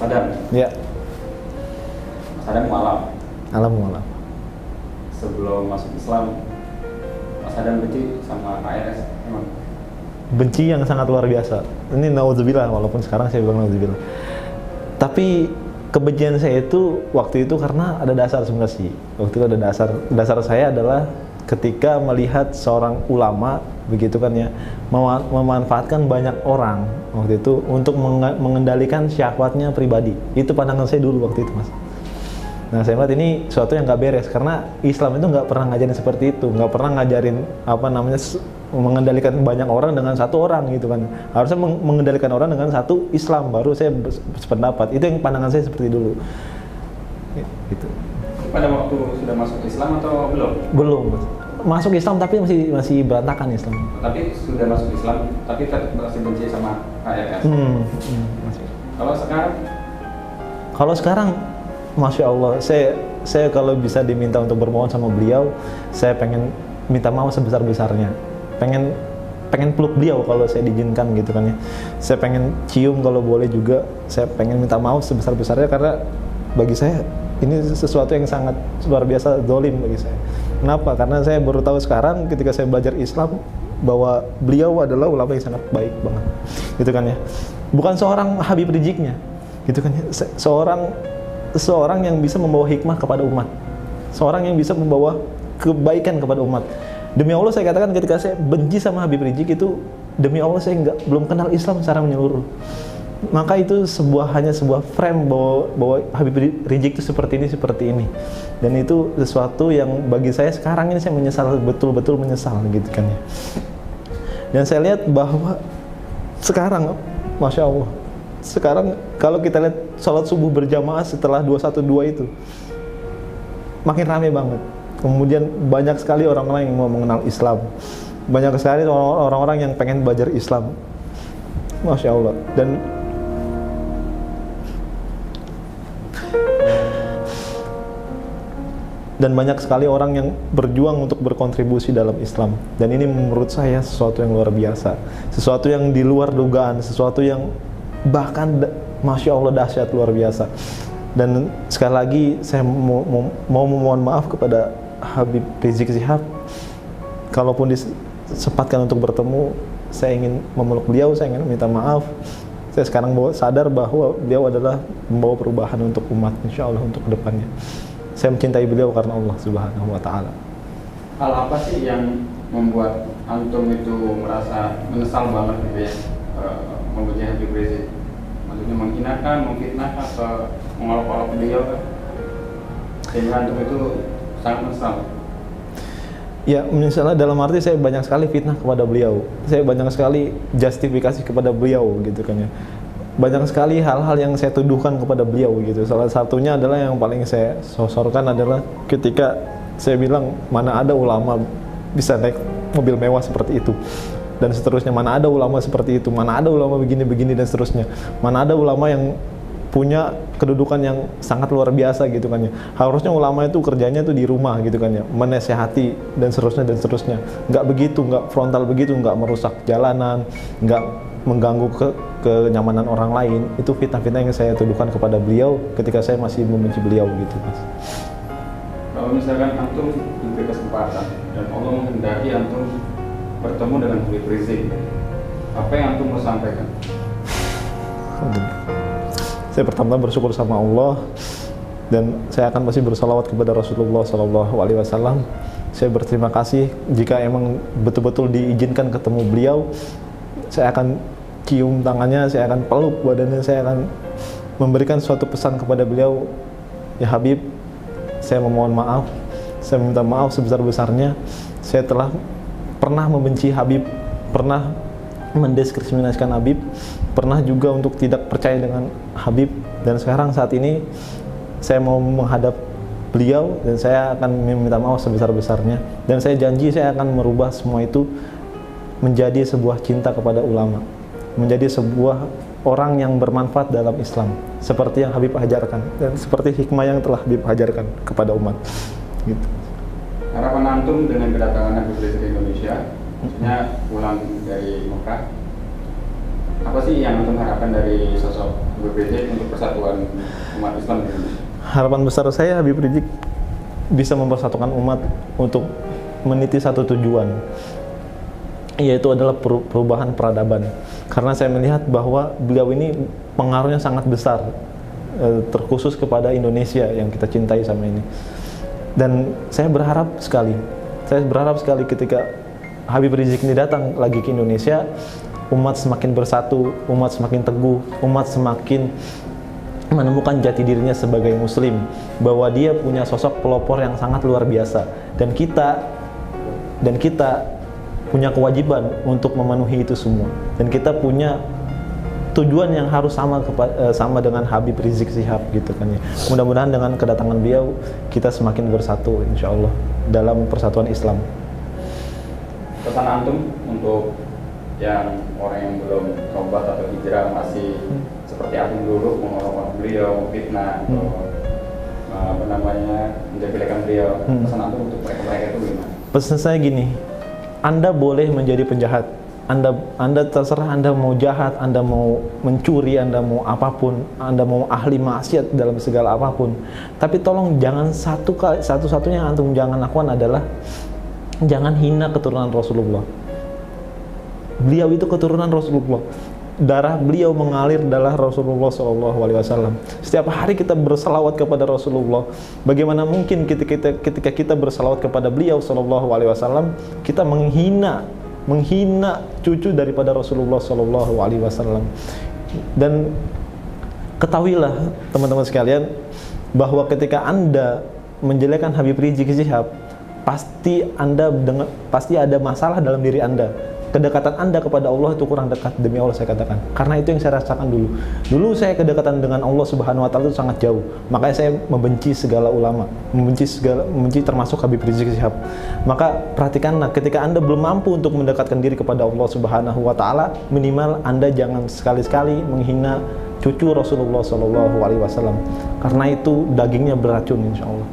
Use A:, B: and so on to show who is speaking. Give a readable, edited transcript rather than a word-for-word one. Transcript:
A: Adam.
B: Ya.
A: Mas Adam mualaf.
B: Alam mualaf.
A: Sebelum masuk Islam, Mas Adam benci sama KRS emang?
B: Benci yang sangat luar biasa. Ini naudzubillah, walaupun sekarang saya bilang naudzubillah. Tapi kebencian saya itu waktu itu karena ada dasar sebenarnya sih. Waktu itu ada dasar saya adalah ketika melihat seorang ulama begitu kan ya, memanfaatkan banyak orang waktu itu untuk mengendalikan syahwatnya pribadi. Itu pandangan saya dulu waktu itu, Mas. Nah, saya melihat ini sesuatu yang nggak beres karena Islam itu nggak pernah ngajarin seperti itu, nggak pernah ngajarin mengendalikan banyak orang dengan satu orang gitu kan. Harusnya mengendalikan orang dengan satu Islam, baru saya berpendapat. Itu yang pandangan saya seperti dulu. Gitu.
A: Pada waktu sudah masuk Islam atau belum?
B: Belum, Mas. Masuk Islam tapi masih berantakan Islam.
A: Tapi sudah masuk Islam, tapi tetap masih benci sama KRS.
B: Masih.
A: Kalau sekarang,
B: Masya Allah, saya kalau bisa diminta untuk bermohon sama beliau, saya pengen minta maaf sebesar-besarnya. Pengen peluk beliau kalau saya diizinkan gitu kan ya. Saya pengen cium kalau boleh juga. Saya pengen minta maaf sebesar-besarnya karena bagi saya ini sesuatu yang sangat luar biasa zalim bagi saya. Kenapa? Karena saya baru tahu sekarang ketika saya belajar Islam bahwa beliau adalah ulama yang sangat baik banget. Gitu kan ya. Bukan seorang Habib Rijiknya. Gitu kan ya. Seorang yang bisa membawa hikmah kepada umat. Seorang yang bisa membawa kebaikan kepada umat. Demi Allah saya katakan ketika saya benci sama Habib Rijik itu, demi Allah saya belum kenal Islam secara menyeluruh. Maka itu hanya sebuah frame bahwa Habib Rijik itu seperti ini. Dan itu sesuatu yang bagi saya sekarang ini saya menyesal, betul-betul menyesal gitu kan ya. Dan saya lihat bahwa sekarang, Masya Allah, sekarang kalau kita lihat sholat subuh berjamaah setelah 212 itu makin ramai banget. Kemudian banyak sekali orang-orang yang mau mengenal Islam, banyak sekali orang-orang yang pengen belajar Islam, Masya Allah. Dan banyak sekali orang yang berjuang untuk berkontribusi dalam Islam. Dan ini menurut saya sesuatu yang luar biasa, sesuatu yang di luar dugaan, sesuatu yang bahkan Masya Allah dahsyat luar biasa. Dan sekali lagi saya mau memohon maaf kepada Habib Rizik Syihab. Kalaupun disempatkan untuk bertemu, saya ingin memeluk beliau, saya ingin minta maaf. Saya sekarang sadar bahwa beliau adalah membawa perubahan untuk umat, insya Allah untuk kedepannya. Saya mencintai beliau karena Allah Subhanahu wa Ta'ala.
A: Hal apa sih yang membuat antum itu merasa menyesal banget gitu ya, membenci Habib Rizik? Maksudnya menghinakan, memfitnah, atau mengolok-olok beliau kan? Sehingga antum itu sangat menyesal.
B: Ya, misalnya dalam arti saya banyak sekali fitnah kepada beliau. Saya banyak sekali justifikasi kepada beliau gitu kan ya. Banyak sekali hal-hal yang saya tuduhkan kepada beliau gitu. Salah satunya adalah yang paling saya sosorkan adalah ketika saya bilang mana ada ulama bisa naik mobil mewah seperti itu dan seterusnya, mana ada ulama seperti itu, mana ada ulama begini-begini dan seterusnya, mana ada ulama yang punya kedudukan yang sangat luar biasa gitu kan ya. Harusnya ulama itu kerjanya tuh di rumah gitu kan ya, menasehati dan seterusnya. Nggak begitu, nggak frontal begitu, nggak merusak jalanan, nggak mengganggu kenyamanan orang lain. Itu fitnah-fitnah yang saya tuduhkan kepada beliau ketika saya masih membenci beliau gitu, Mas.
A: Kalau misalkan antum diberi kesempatan dan Allah menghendaki antum bertemu dengan Habib Rizik, apa yang antum mau sampaikan?
B: Saya pertama bersyukur sama Allah dan saya akan masih bersalawat kepada Rasulullah SAW. Saya berterima kasih jika emang betul-betul diizinkan ketemu beliau. Saya akan cium tangannya, saya akan peluk badannya, saya akan memberikan suatu pesan kepada beliau. Ya Habib, saya memohon maaf, saya minta maaf sebesar-besarnya. Saya telah pernah membenci Habib, pernah mendiskriminasikan Habib, pernah juga untuk tidak percaya dengan Habib. Dan sekarang saat ini saya mau menghadap beliau dan saya akan meminta maaf sebesar-besarnya. Dan saya janji saya akan merubah semua itu menjadi sebuah cinta kepada ulama, menjadi sebuah orang yang bermanfaat dalam Islam, seperti yang Habib ajarkan dan seperti hikmah yang telah Habib ajarkan kepada umat. Gitu.
A: Harapan antum dengan kedatangan Habib Rizik ke Indonesia, maksudnya pulang dari Mekah, Apa sih yang antum harapkan dari sosok Habib Rizik untuk persatuan umat Islam di Indonesia?
B: Harapan besar saya Habib Rizik bisa mempersatukan umat untuk meniti satu tujuan, yaitu adalah perubahan peradaban. Karena saya melihat bahwa beliau ini pengaruhnya sangat besar, terkhusus kepada Indonesia yang kita cintai sama ini. Dan saya berharap sekali ketika Habib Rizik ini datang lagi ke Indonesia, umat semakin bersatu, umat semakin teguh, umat semakin menemukan jati dirinya sebagai muslim, bahwa dia punya sosok pelopor yang sangat luar biasa, dan kita punya kewajiban untuk memenuhi itu semua, dan kita punya tujuan yang harus sama dengan Habib Rizik Syihab gitu kan ya. Mudah-mudahan dengan kedatangan beliau kita semakin bersatu insya Allah dalam persatuan Islam.
A: Pesan antum untuk yang orang yang belum tobat atau hijrah, masih seperti antum dulu, mengolok beliau, fitnah, atau menjelek-jelekan beliau, pesan antum untuk mereka itu gimana?
B: Pesan saya gini, Anda boleh menjadi penjahat, Anda terserah, Anda mau jahat, Anda mau mencuri, Anda mau apapun, Anda mau ahli maksiat dalam segala apapun, tapi tolong jangan satu-satunya yang antum jangan lakukan adalah jangan hina keturunan Rasulullah. Beliau itu keturunan Rasulullah, darah beliau mengalir darah Rasulullah SAW. Setiap hari kita bersalawat kepada Rasulullah. Bagaimana mungkin ketika kita bersalawat kepada beliau SAW, kita menghina cucu daripada Rasulullah SAW. Dan ketahuilah teman-teman sekalian, bahwa ketika Anda menjelekkan Habib Rizik Syihab, pasti ada masalah dalam diri Anda. Kedekatan Anda kepada Allah itu kurang dekat, demi Allah saya katakan. Karena itu yang saya rasakan dulu. Dulu saya kedekatan dengan Allah Subhanahu wa taala itu sangat jauh. Makanya saya membenci segala ulama, membenci termasuk Habib Rizik Syihab. Maka perhatikanlah, ketika Anda belum mampu untuk mendekatkan diri kepada Allah Subhanahu wa taala, minimal Anda jangan sekali-sekali menghina cucu Rasulullah SAW. Karena itu dagingnya beracun insyaallah.